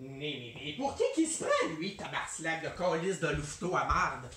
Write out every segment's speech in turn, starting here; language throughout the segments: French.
Mais pour qui se prend, lui, tabarnak, le calice de louveteau à marde?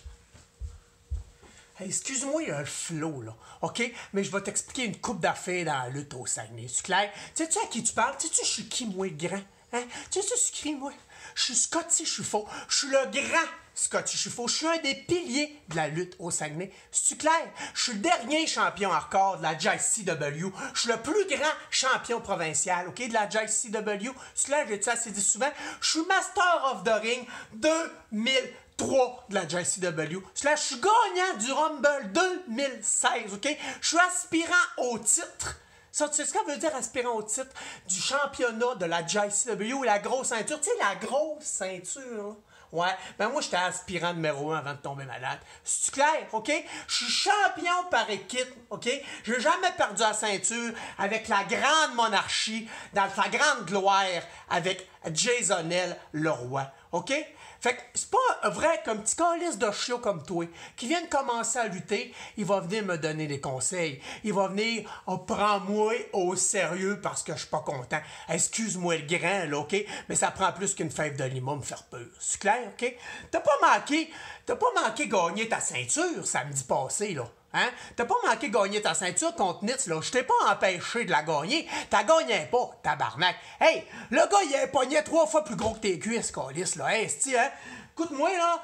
Hey, excuse-moi, il y a un flow, là, OK? Mais je vais t'expliquer une coupe d'affaires dans la lutte au Saguenay. C'est clair? Sais-tu à qui tu parles? Sais-tu je suis qui, moi, le grand? Hein? Sais-tu je suis qui, moi? Je suis Scotty Chuffaut. Je suis le grand Scotty Chuffaut. Je suis un des piliers de la lutte au Saguenay. C'est-tu clair? Je suis le dernier champion hardcore de la JCW. Je suis le plus grand champion provincial, OK, de la JCW. C'est clair, j'ai dit ça assez dit souvent. Je suis Master of the Ring 2003 de la JCW. Je suis gagnant du Rumble 2016, OK? Je suis aspirant au titre. Ça, tu sais ce que ça veut dire aspirant au titre du championnat de la JCW, la grosse ceinture? Tu sais, la grosse ceinture, là? Ouais, ben moi, j'étais aspirant numéro 1 avant de tomber malade. C'est clair, OK? Je suis champion par équipe, OK? J'ai jamais perdu la ceinture avec la grande monarchie, dans sa grande gloire, avec Jasonel Leroy, OK? Fait que c'est pas un vrai comme petit calice de chiot comme toi qui vient de commencer à lutter, il va venir me donner des conseils. Il va venir, oh, prends-moi au sérieux parce que je suis pas content. Excuse-moi le grand, là, OK? Mais ça prend plus qu'une fève de limon me faire peur. C'est clair, OK? T'as pas manqué gagner ta ceinture samedi passé, là. Hein? T'as pas manqué gagner ta ceinture contre Nitz, là. Je t'ai pas empêché de la gagner. T'as gagné pas, tabarnak. Hey, le gars, il a un poignet 3 fois plus gros que tes cuisses, calice, là. Hey, c'ti, hein? Écoute-moi, là,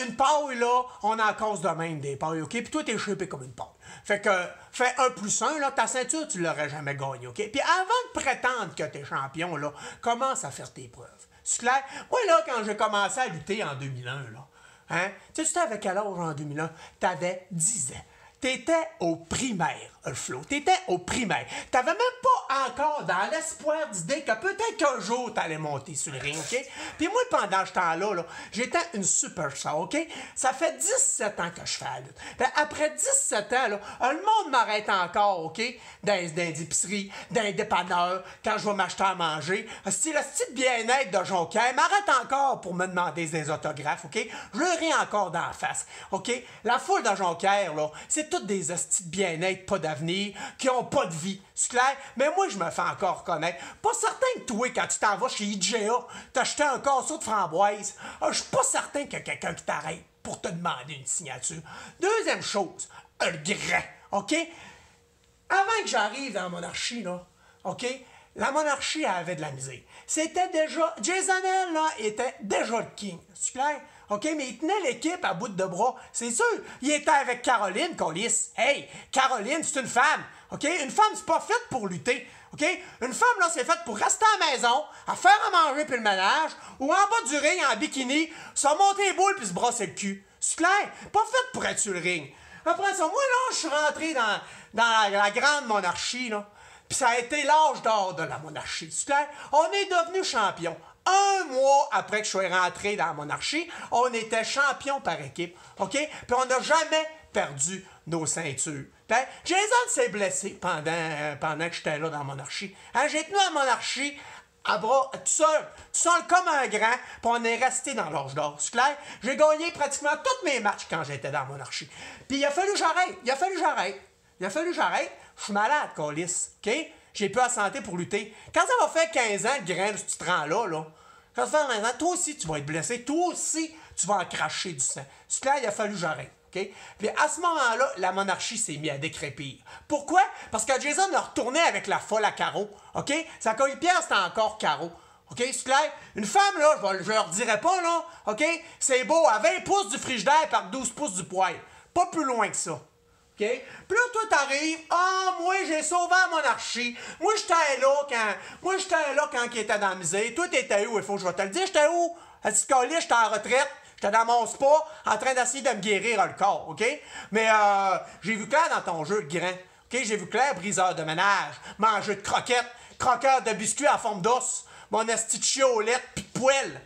une paille, là, on en cause de même des pailles, OK? Puis toi, t'es shapé comme une paille. Fait que, fais 1+1, là, ta ceinture, tu l'aurais jamais gagnée, OK? Puis avant de prétendre que t'es champion, là, commence à faire tes preuves. C'est clair? Moi, là, quand j'ai commencé à lutter en 2001, là, hein? Tu sais, tu avais quel âge en 2001? T'avais 10 ans. T'étais au primaire, Flo. T'étais au primaire. T'avais même pas encore dans l'espoir d'idée que peut-être qu'un jour t'allais monter sur le ring, OK? Puis moi, pendant ce temps-là, j'étais une superstar, OK? Ça fait 17 ans que je fais la lutte. Puis après 17 ans, là, le monde m'arrête encore, OK? Dans les épiceries, dans les dépanneurs, quand je vais m'acheter à manger. C'est le style bien-être de Jonquière m'arrête encore pour me demander des autographes, OK? Je le ris encore dans la face, OK? La foule de Jonquière, là, c'est toutes des hosties de bien-être, pas d'avenir, qui ont pas de vie. C'est clair? Mais moi, je me fais encore connaître. Pas certain que toi, quand tu t'en vas chez IGA, t'acheter un corseau de framboise, je suis pas certain qu'il y a quelqu'un qui t'arrête pour te demander une signature. Deuxième chose, le grand, OK? Avant que j'arrive dans la monarchie, là, OK? La monarchie avait de la misère. C'était déjà... Jasonel, là, était déjà le king. C'est clair? OK? Mais il tenait l'équipe à bout de bras. C'est sûr. Il était avec Caroline, Colis. Hey, Caroline, c'est une femme. OK? Une femme, c'est pas faite pour lutter. OK? Une femme, là, c'est faite pour rester à la maison, à faire à manger puis le ménage, ou en bas du ring, en bikini, se monter les boules puis se brosser le cul. C'est clair? Pas faite pour être sur le ring. Après ça, moi, là, je suis rentré dans la grande monarchie, là. Puis ça a été l'âge d'or de la monarchie. C'est clair? On est devenu champion. Un mois après que je sois rentré dans la monarchie, on était champion par équipe. OK? Puis on n'a jamais perdu nos ceintures. Hein? Jason s'est blessé pendant que j'étais là dans la monarchie. Hein? J'ai tenu la monarchie à bras tout seul comme un grand, puis on est resté dans l'âge d'or. C'est clair? J'ai gagné pratiquement tous mes matchs quand j'étais dans la monarchie. Puis il a fallu que j'arrête. Je suis malade, câlisse, OK? J'ai plus la santé pour lutter. Quand ça va faire 15 ans, le grain de ce rang-là, là, quand ça fait 15 ans, toi aussi, tu vas être blessé. Toi aussi, tu vas en cracher du sang. C'est clair, il a fallu que j'arrête, OK? Puis à ce moment-là, la monarchie s'est mise à décrépir. Pourquoi? Parce que Jason a retourné avec la folle à carreaux, OK? Sa coéquipière, c'était encore carreau. OK, c'est clair? Une femme, là, je leur dirais pas, là, OK? C'est beau, à 20 pouces du frigidaire par 12 pouces du poêle. Pas plus loin que ça. OK? Puis là, toi, t'arrives, moi, j'ai sauvé la monarchie. Moi, j'étais là quand il était dans la misère. Toi, t'étais où? Il faut que je vais te le dire. J'étais où? À ce cas-là, j'étais en retraite. J'étais dans mon spa, en train d'essayer de me guérir le corps, OK? Mais, j'ai vu clair dans ton jeu, le grand. OK? J'ai vu clair, briseur de ménage, mangeur de croquettes, croqueur de biscuits à forme d'os, mon esti de chiolette pis de poêle.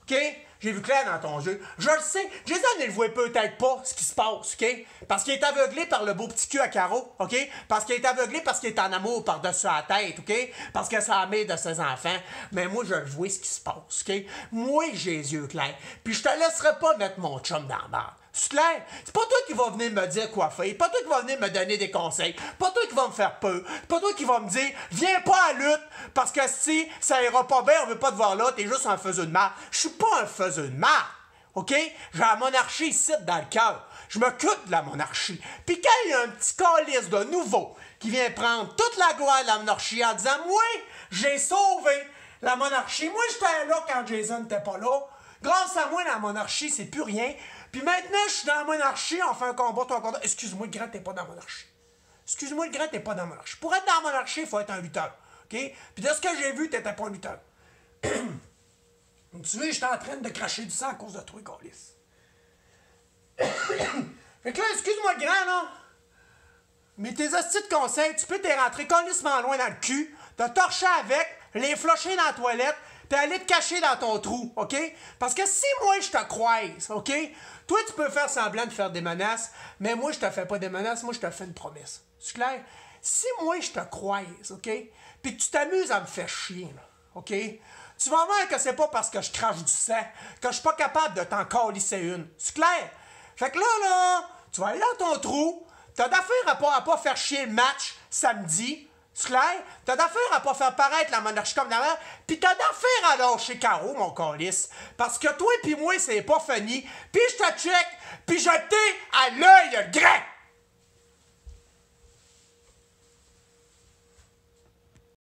OK? J'ai vu clair dans ton jeu. Je le sais. Jason, il ne voit peut-être pas ce qui se passe, OK? Parce qu'il est aveuglé par le beau petit cul à carreaux, OK? Parce qu'il est aveuglé parce qu'il est en amour par-dessus la tête, OK? Parce que c'est la mère de ses enfants. Mais moi, je le vois ce qui se passe, OK? Moi, j'ai les yeux clairs. Puis je te laisserai pas mettre mon chum dans la barre. C'est clair? C'est pas toi qui vas venir me dire quoi faire, pas toi qui vas venir me donner des conseils, pas toi qui vas me faire peur, pas toi qui vas me dire viens pas à la lutte parce que si ça ira pas bien, on veut pas te voir là, t'es juste un faiseux de mal. Je suis pas un faiseux de mal, ok? J'ai la monarchie ici dans le cœur. Je m'occupe de la monarchie. Puis quand il y a un petit calice de nouveau qui vient prendre toute la gloire de la monarchie en disant moi, j'ai sauvé la monarchie. Moi, j'étais là quand Jason n'était pas là. Grâce à moi, la monarchie, c'est plus rien. Puis maintenant, je suis dans la monarchie, on fait un combat, toi, un combat. Excuse-moi, le grand, t'es pas dans la monarchie. Excuse-moi, le grand, t'es pas dans la monarchie. Pour être dans la monarchie, il faut être un lutteur. OK? Puis de ce que j'ai vu, t'étais pas un lutteur. Tu vois, j'étais en train de cracher du sang à cause de toi, Gaulis. Fait que là, excuse-moi, le grand, là. Mais tes hosties de conseils, tu peux t'y rentrer colissement loin dans le cul, te torcher avec, les flusher dans la toilette, puis aller te cacher dans ton trou, OK? Parce que si moi, je te croise, OK? Toi, tu peux faire semblant de faire des menaces, mais moi, je te fais pas des menaces, moi, je te fais une promesse. C'est clair? Si moi, je te croise, OK? Puis que tu t'amuses à me faire chier, là, OK? Tu vas voir que c'est pas parce que je crache du sang que je suis pas capable de t'en calisser une. C'est clair? Fait que là, tu vas aller dans ton trou, t'as d'affaires à pas faire chier le match samedi. C'est clair? T'as d'affaires à pas faire paraître la monarchie comme d'avant, pis t'as d'affaires à lâcher Caro, mon calice. Parce que toi pis moi, c'est pas funny, pis je te check, pis je t'ai à l'œil grand!